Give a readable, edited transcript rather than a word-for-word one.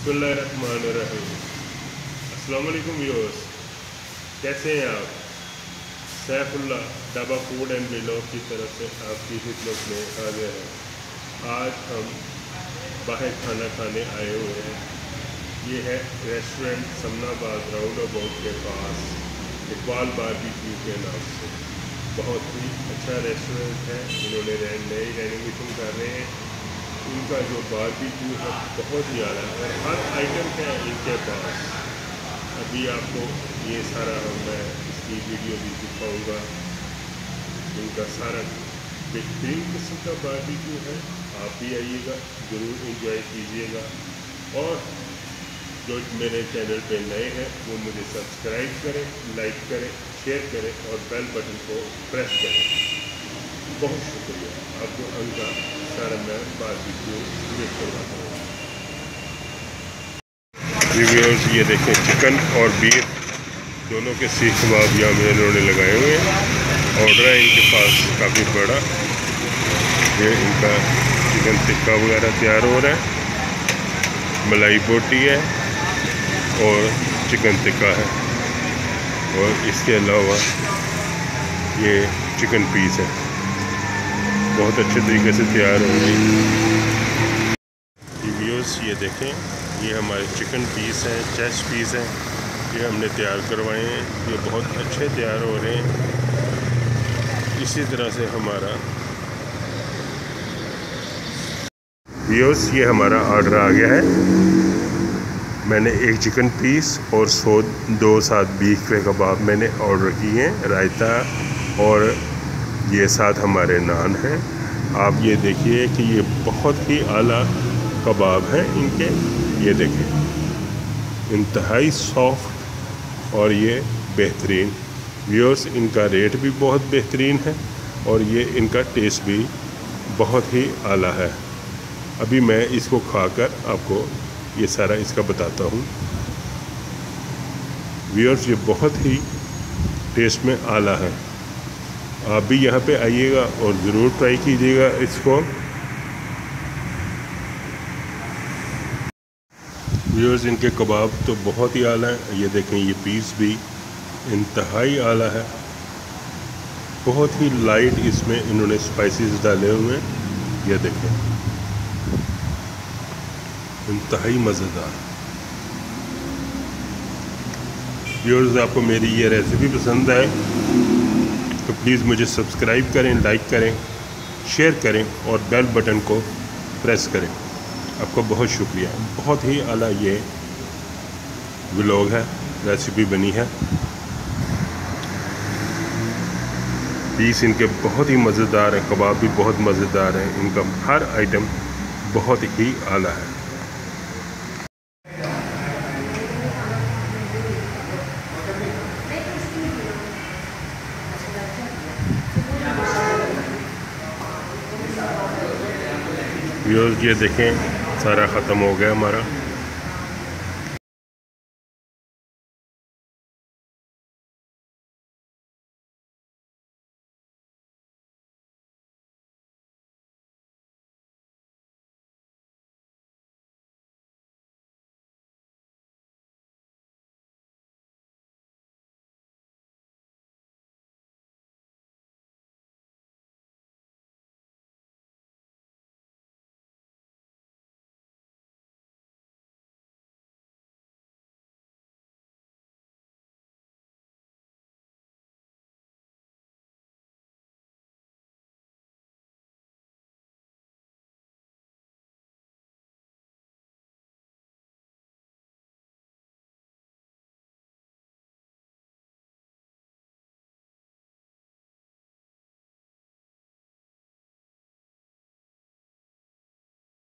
बिस्मिल्लाहिर्रहमानिर्रहीम। अस्सलाम वालेकुम व्यूअर्स, कैसे हैं आप? Saifullah dhaba food and vlog की तरफ से आपकी खिदमत में हाजिर है। आज हम बाहर खाना खाने आए हुए हैं। ये है रेस्टोरेंट समनाबाद राउंड अबाउट के पास, इकबाल बारबेक्यू के नाम से। बहुत ही अच्छा रेस्टोरेंट है। इन्होंने नई रेनोवेशन कर रहे हैं। इनका जो बारबेक्यू है बहुत ही ज़्यादा है और हर आइटम है इनके पास। अभी आपको ये सारा मैं इसकी वीडियो भी दिखाऊंगा। इनका सारा बेहतरीन किस्म का बारबेक्यू है। आप भी आइएगा, ज़रूर एंजॉय कीजिएगा। और जो मेरे चैनल पे नए हैं वो मुझे सब्सक्राइब करें, लाइक करें, शेयर करें और बेल बटन को प्रेस करें। बहुत शुक्रिया। आपको उनका सारा मैं बारबेक्यू वेट करवाता हूँ। व्यूअर्स, ये देखें चिकन और बीफ दोनों के सीख कबाब यहाँ में इन्होंने लगाए हुए हैं। ऑर्डर है इनके पास काफ़ी बड़ा। ये इनका चिकन टिक्का वगैरह तैयार हो रहा है। मलाई बोटी है और चिकन टिक्का है और इसके अलावा ये चिकन पीस है। बहुत अच्छे तरीके से तैयार होंगे। व्यूअर्स, ये देखें, ये हमारे चिकन पीस हैं, चेस्ट पीस हैं। ये हमने तैयार करवाए हैं। ये बहुत अच्छे तैयार हो रहे हैं। इसी तरह से हमारा व्यूअर्स, ये हमारा ऑर्डर आ गया है। मैंने एक चिकन पीस और 102 साथ बीफ के कबाब मैंने ऑर्डर किए हैं, रायता और ये साथ हमारे नान हैं। आप ये देखिए कि ये बहुत ही आला कबाब हैं इनके। ये देखिए, इंतहाई सॉफ्ट और ये बेहतरीन। व्यूअर्स, इनका रेट भी बहुत बेहतरीन है और ये इनका टेस्ट भी बहुत ही आला है। अभी मैं इसको खाकर आपको ये सारा इसका बताता हूँ। व्यूअर्स, ये बहुत ही टेस्ट में आला है। आप भी यहाँ पे आइएगा और ज़रूर ट्राई कीजिएगा इसको। व्यूअर्स, इनके कबाब तो बहुत ही आला है। ये देखें, ये पीस भी इंतहाई आला है। बहुत ही लाइट इसमें इन्होंने स्पाइसेस डाले हुए हैं। ये देखें, इंतहाई मज़ेदार। व्यूअर्स, आपको मेरी ये रेसिपी पसंद आए तो प्लीज़ मुझे सब्सक्राइब करें, लाइक करें, शेयर करें और बेल बटन को प्रेस करें। आपका बहुत शुक्रिया। बहुत ही आला ये व्लॉग है, रेसिपी बनी है। पीस इनके बहुत ही मज़ेदार है, कबाब भी बहुत मज़ेदार है। इनका हर आइटम बहुत ही आला है। व्यूअर्स, ये देखें, सारा ख़त्म हो गया हमारा।